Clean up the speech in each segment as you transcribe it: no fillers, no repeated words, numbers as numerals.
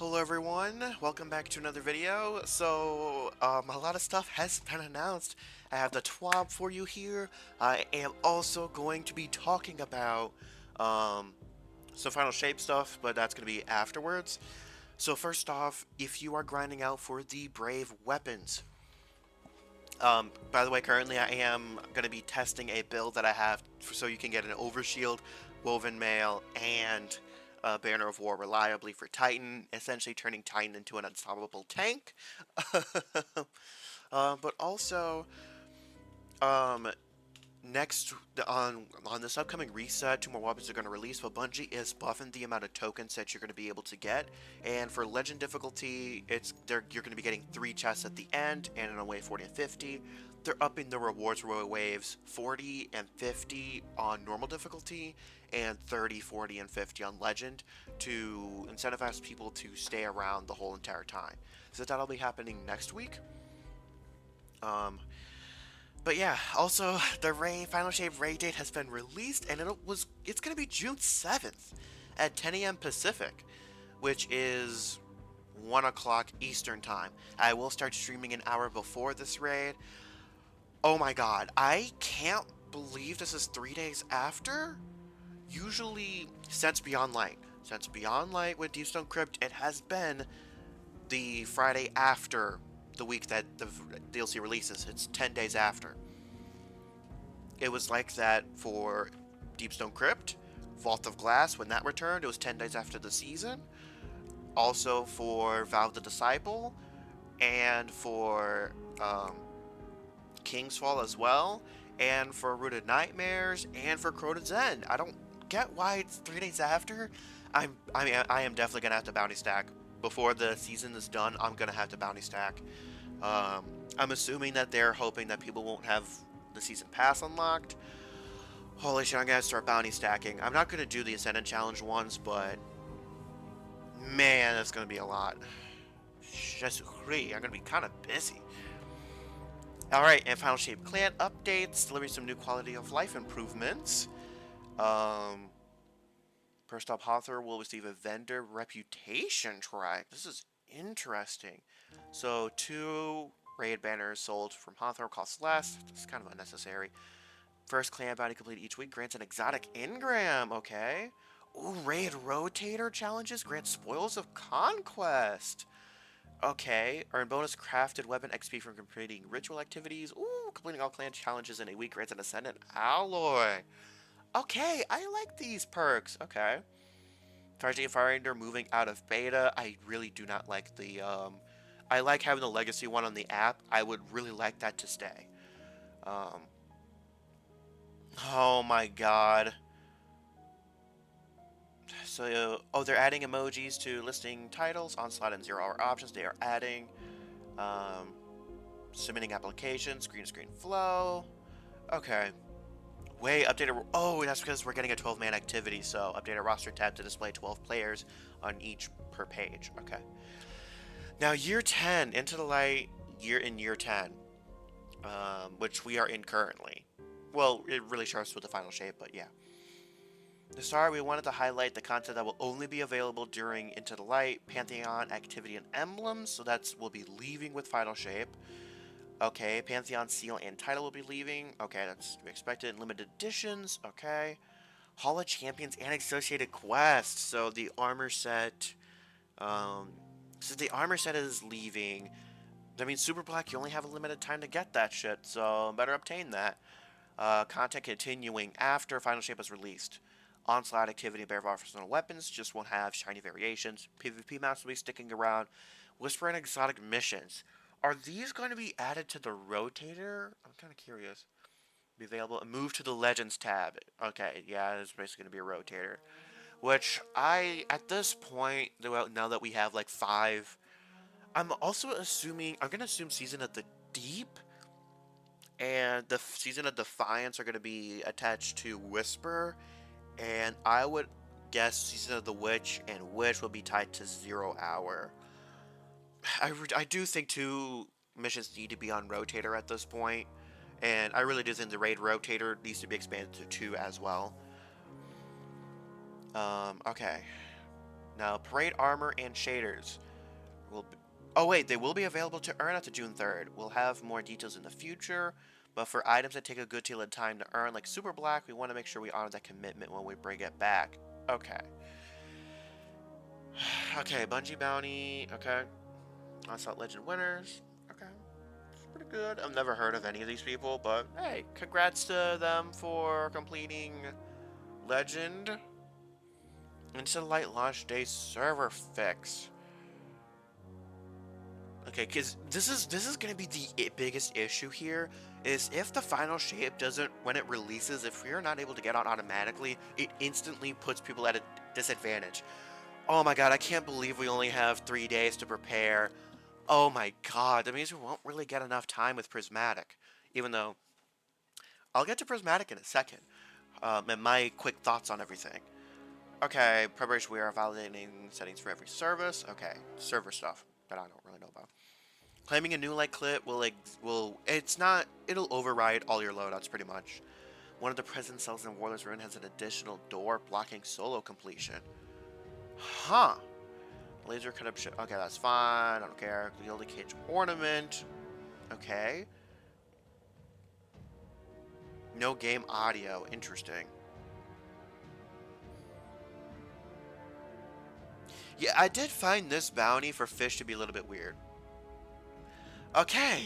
Hello everyone, welcome back to another video. A lot of stuff has been announced. I have the TWAB for you here. I am also going to be talking about um, some Final Shape stuff, but that's going to be afterwards. So first off, if you are grinding out for the Brave weapons, by the way, currently I am going to be testing a build that I have so you can get an Overshield, Woven Mail, and Banner of War reliably for Titan, essentially turning Titan into an unstoppable tank. But also, um, next on this upcoming reset, two more weapons are going to release, but Bungie is buffing the amount of tokens that you're going to be able to get. And for legend difficulty, you're going to be getting 3 chests at the end, and in a way 40 and 50. They're upping the rewards waves 40 and 50 on normal difficulty, and 30, 40, and 50 on legend to incentivize people to stay around the whole entire time. So that'll be happening next week. Um, but yeah, also the Final Shape raid date has been released, and it's gonna be June 7th at 10 a.m. Pacific, which is 1 o'clock Eastern time. I will start streaming an hour before this raid. Oh my god, I can't believe this is 3 days after. Usually, since Beyond Light with Deepstone Crypt, it has been the Friday after the week that the DLC releases. It's 10 days after. It was like that for Deepstone Crypt, Vault of Glass, when that returned, it was 10 days after the season. Also for Vow of the Disciple, and for King's Fall as well, and for Rooted Nightmares, and for Crota's End. I don't get why it's 3 days after. I am definitely gonna have to bounty stack before the season is done. I'm gonna have to bounty stack. Um, I'm assuming that they're hoping that people won't have the season pass unlocked. Holy shit, I'm gonna start bounty stacking. I'm not gonna do the Ascendant Challenge ones, but man, that's gonna be a lot. Just I'm gonna be kind of busy. Alright, and Final Shape Clan updates, delivering some new quality of life improvements. Um, First up, Hawthor will receive a vendor reputation track. This is interesting. So, 2 raid banners sold from Hawthor cost less. It's kind of unnecessary. First clan bounty completed each week grants an exotic engram. Okay. Ooh, raid rotator challenges grant spoils of conquest. Okay. Earn bonus crafted weapon XP from completing ritual activities. Ooh, completing all clan challenges in a week grants an ascendant alloy. Okay, I like these perks. Okay. Targeting Finder moving out of beta. I really do not like the I like having the legacy one on the app. I would really like that to stay. Um Oh my god. So, oh, they're adding emojis to listing titles, onslaught and 0 hour options. They are adding um, submitting applications, green screen flow. Okay. Wait, updated. Oh, that's because we're getting a 12-man activity. So, update a roster tab to display 12 players on each per page. Okay. Now, year 10, Into the Light, year 10, which we are in currently. Well, it really starts with the Final Shape, but yeah. Sorry, we wanted to highlight the content that will only be available during Into the Light, Pantheon, Activity, and Emblems, so that's will be leaving with Final Shape. Okay, Pantheon, Seal, and Title will be leaving. Okay, that's to be expected. Limited editions, okay. Hall of Champions and associated quests. So the armor set, um, so the armor set is leaving. That means Super Black, you only have a limited time to get that shit, so better obtain that. Content continuing after Final Shape is released. Onslaught activity and Bear of Arsenal weapons just won't have shiny variations. PvP maps will be sticking around. Whisper and exotic missions. Are these going to be added to the rotator? I'm kind of curious. Be available. Move to the Legends tab. Okay, yeah, it's basically going to be a rotator. Which at this point, now that we have like 5, I'm also assuming, I'm going to assume Season of the Deep and the Season of Defiance are going to be attached to Whisper, and I would guess Season of the Witch and Witch will be tied to 0 hour. I do think 2 missions need to be on Rotator at this point, and I really do think the Raid Rotator needs to be expanded to 2 as well. Okay. Now, parade armor and shaders will be... Oh wait, they will be available to earn after June 3rd. We'll have more details in the future, but for items that take a good deal of time to earn, like Super Black, we want to make sure we honor that commitment when we bring it back. Okay. Okay, Bungie Bounty. Okay. Onslaught Legend winners. Okay. It's pretty good. I've never heard of any of these people, but hey, congrats to them for completing Legend. Into Light Launch Day server fix. Okay, because this is gonna be the biggest issue here. Is if the final shape doesn't, when it releases, if we're not able to get on automatically, it instantly puts people at a disadvantage. Oh my god, I can't believe we only have 3 days to prepare. Oh my god, that means we won't really get enough time with Prismatic. Even though, I'll get to Prismatic in a second. And my quick thoughts on everything. Okay, preparation, we are validating settings for every service. Okay, server stuff that I don't really know about. Claiming a new light clip it's not, it'll override all your loadouts pretty much. One of the present cells in Warlord's Ruin has an additional door blocking solo completion. Huh. Laser cut up shit. Okay, that's fine. I don't care. Gilded Cage ornament. Okay. No game audio. Interesting. Yeah, I did find this bounty for fish to be a little bit weird. Okay.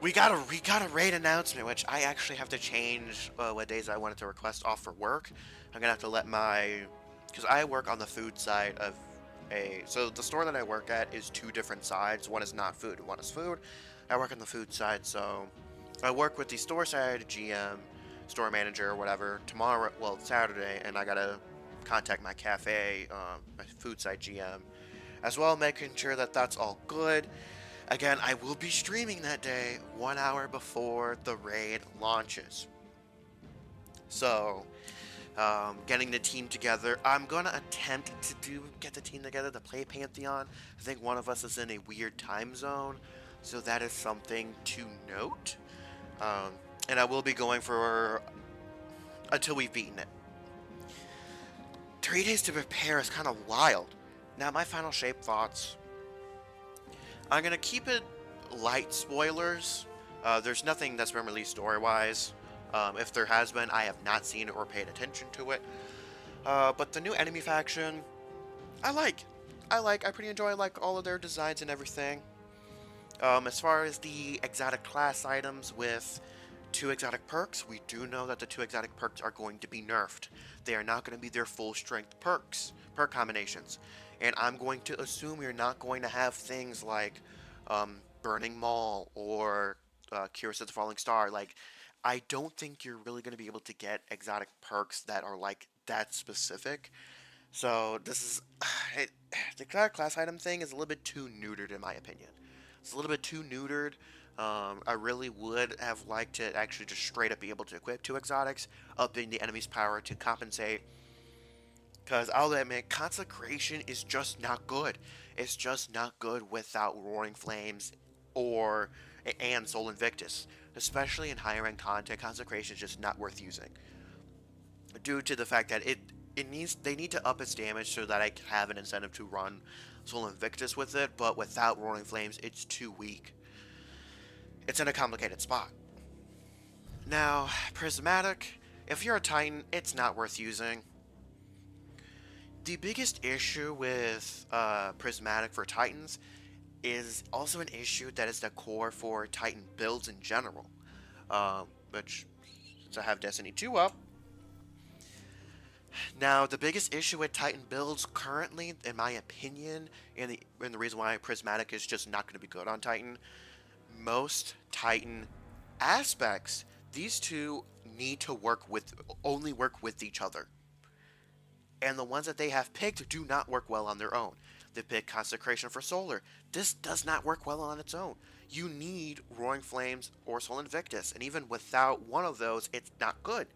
We got a raid announcement, which I actually have to change what days I wanted to request off for work. I'm gonna have to let my, because I work on the food side of so the store that I work at is two different sides. One is not food, one is food. I work on the food side, so I work with the store side GM, store manager, or whatever. Tomorrow, well, Saturday, and I gotta contact my cafe, my food side GM, as well, making sure that that's all good. Again, I will be streaming that day 1 hour before the raid launches. So, getting the team together. I'm gonna attempt to get the team together to play Pantheon. I think one of us is in a weird time zone, so that is something to note. Um, and I will be going for until we've beaten it. 3 days to prepare is kind of wild. Now, my final shape thoughts. I'm gonna keep it light spoilers. There's nothing that's been released story-wise. If there has been, I have not seen it or paid attention to it. But the new enemy faction, I like. I pretty enjoy like all of their designs and everything. As far as the exotic class items with 2 exotic perks, we do know that the 2 exotic perks are going to be nerfed. They are not going to be their full strength perk combinations. And I'm going to assume you're not going to have things like Burning Maul or Curious as the Falling Star. Like, I don't think you're really going to be able to get exotic perks that are like that specific. So this is the class item thing is a little bit too neutered in my opinion. It's a little bit too neutered. I really would have liked to actually just straight up be able to equip 2 exotics, upping the enemy's power to compensate. Because I'll admit, Consecration is just not good. It's just not good without Roaring Flames or and Soul Invictus. Especially in higher end content, Consecration is just not worth using. Due to the fact that they need to up its damage so that I have an incentive to run Soul Invictus with it, but without Roaring Flames, it's too weak. It's in a complicated spot. Now, Prismatic, if you're a Titan, it's not worth using. The biggest issue with Prismatic for Titans is also an issue that is the core for Titan builds in general. Which, since I have Destiny 2 up, now, the biggest issue with Titan builds currently, in my opinion, and the reason why Prismatic is just not going to be good on Titan, most Titan aspects, these two need to only work with each other. And the ones that they have picked do not work well on their own. They pick Consecration for Solar. This does not work well on its own. You need Roaring Flames or Soul Invictus, and even without one of those, it's not good.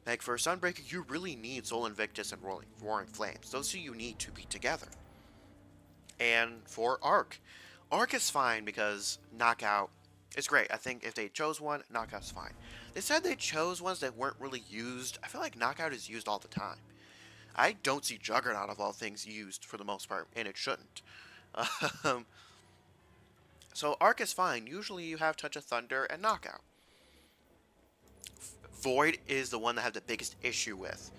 Like for Sunbreaker, you really need Soul Invictus and Roaring Flames. Those two you need to be together. And for Arc is fine because Knockout is great. I think if they chose one, Knockout's fine. They said they chose ones that weren't really used. I feel like Knockout is used all the time. I don't see Juggernaut of all things used for the most part, and it shouldn't. Um, so Arc is fine. Usually you have Touch of Thunder and Knockout. Void is the one that I have the biggest issue with.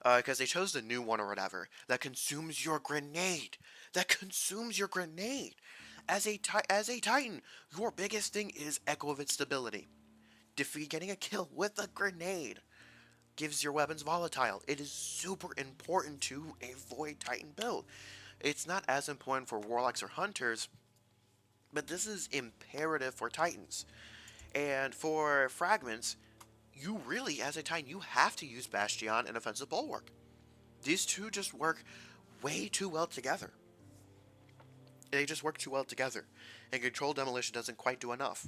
Because they chose the new one or whatever that consumes your grenade. That consumes your grenade. As a Titan, your biggest thing is Echo of its stability. Defeat getting a kill with a grenade gives your weapons volatile. It is super important to a Void Titan build. It's not as important for Warlocks or Hunters, but this is imperative for Titans. And for Fragments, you really, as a Titan, you have to use Bastion and Offensive Bulwark. These two just work way too well together. They just work too well together. And Controlled Demolition doesn't quite do enough.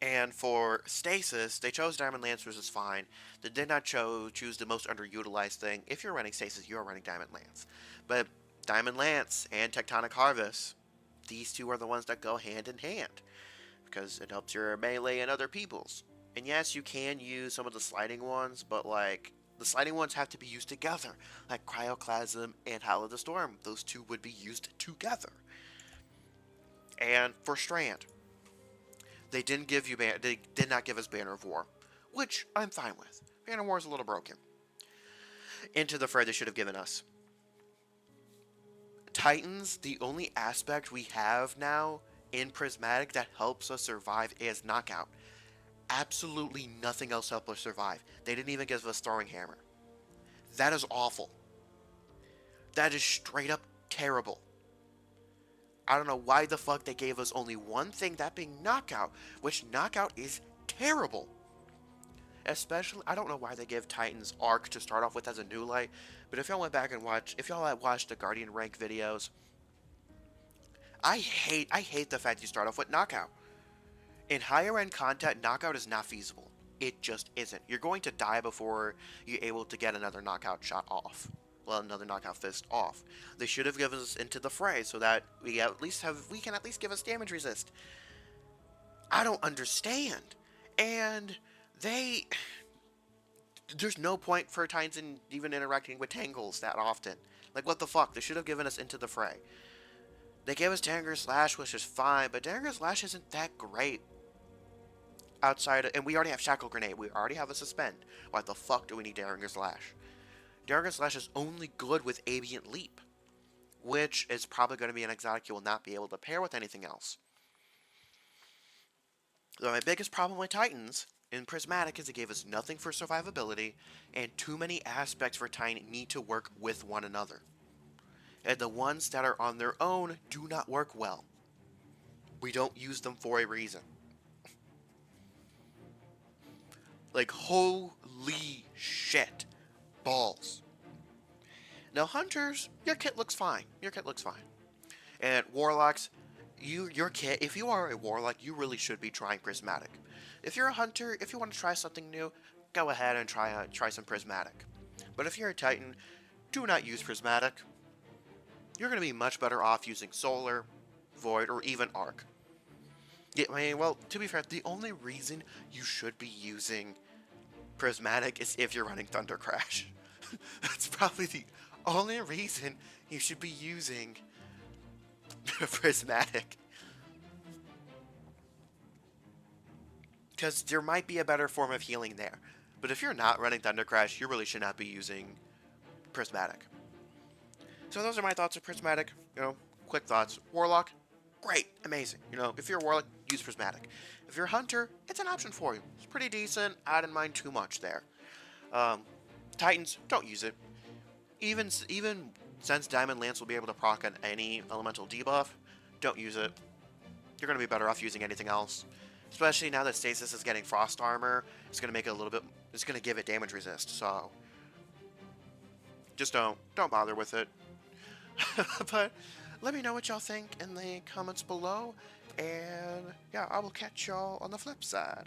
And for Stasis, they chose Diamond Lance, which is fine. They did not choose the most underutilized thing. If you're running Stasis, you're running Diamond Lance. But Diamond Lance and Tectonic Harvest, these two are the ones that go hand in hand. Because it helps your melee and other people's. And yes, you can use some of the sliding ones, but like, the sliding ones have to be used together. Like Cryoclasm and Howl of the Storm. Those two would be used together. And for Strand, they didn't give you they did not give us Banner of War, which I'm fine with. Banner of War is a little broken. Into the Fray they should have given us. Titans, the only aspect we have now in Prismatic that helps us survive is Knockout. Absolutely nothing else helps us survive. They didn't even give us Throwing Hammer. That is awful. That is straight up terrible. I don't know why the fuck they gave us only one thing, that being Knockout, which Knockout is terrible. Especially, I don't know why they give Titans Arc to start off with as a new light, but if y'all went back and if y'all had watched the Guardian rank videos, I hate the fact you start off with Knockout. In higher end content, Knockout is not feasible. It just isn't. You're going to die before you're able to get another Knockout shot off. Well, another Knockout fist off. They should have given us Into the Fray so that we can at least give us damage resist. I don't understand. And there's no point for Titans in even interacting with Tangles that often. Like, what the fuck? They should have given us Into the Fray. They gave us Dagger Slash, which is fine, but Dagger Slash isn't that great. And we already have Shackle Grenade. We already have a Suspend. Why the fuck do we need Dagger Slash? Dagger Slash is only good with Ambient Leap, which is probably going to be an exotic you will not be able to pair with anything else. So my biggest problem with Titans in Prismatic is it gave us nothing for survivability, and too many aspects for Titan need to work with one another. And the ones that are on their own do not work well. We don't use them for a reason. Like, holy shit. Balls. Now, Hunters, your kit looks fine. And Warlocks, your kit, if you are a Warlock, you really should be trying Prismatic. If you're a Hunter, if you want to try something new, go ahead and try some Prismatic. But if you're a Titan, do not use Prismatic. You're going to be much better off using Solar, Void, or even Arc. Yeah, I mean, well, to be fair, the only reason you should be using Prismatic is if you're running Thunder Crash. That's probably the only reason you should be using Prismatic. Because there might be a better form of healing there. But if you're not running Thunder Crash, you really should not be using Prismatic. So those are my thoughts of Prismatic. Quick thoughts. Warlock, great, amazing. If you're a Warlock, use Prismatic. If you're a Hunter, it's an option for you. It's pretty decent. I didn't mind too much there. Titans, don't use it. Even since Diamond Lance will be able to proc on any elemental debuff, don't use it. You're going to be better off using anything else. Especially now that Stasis is getting Frost Armor, it's going to make it it's going to give it damage resist, so just don't bother with it. But let me know what y'all think in the comments below, and yeah, I will catch y'all on the flip side.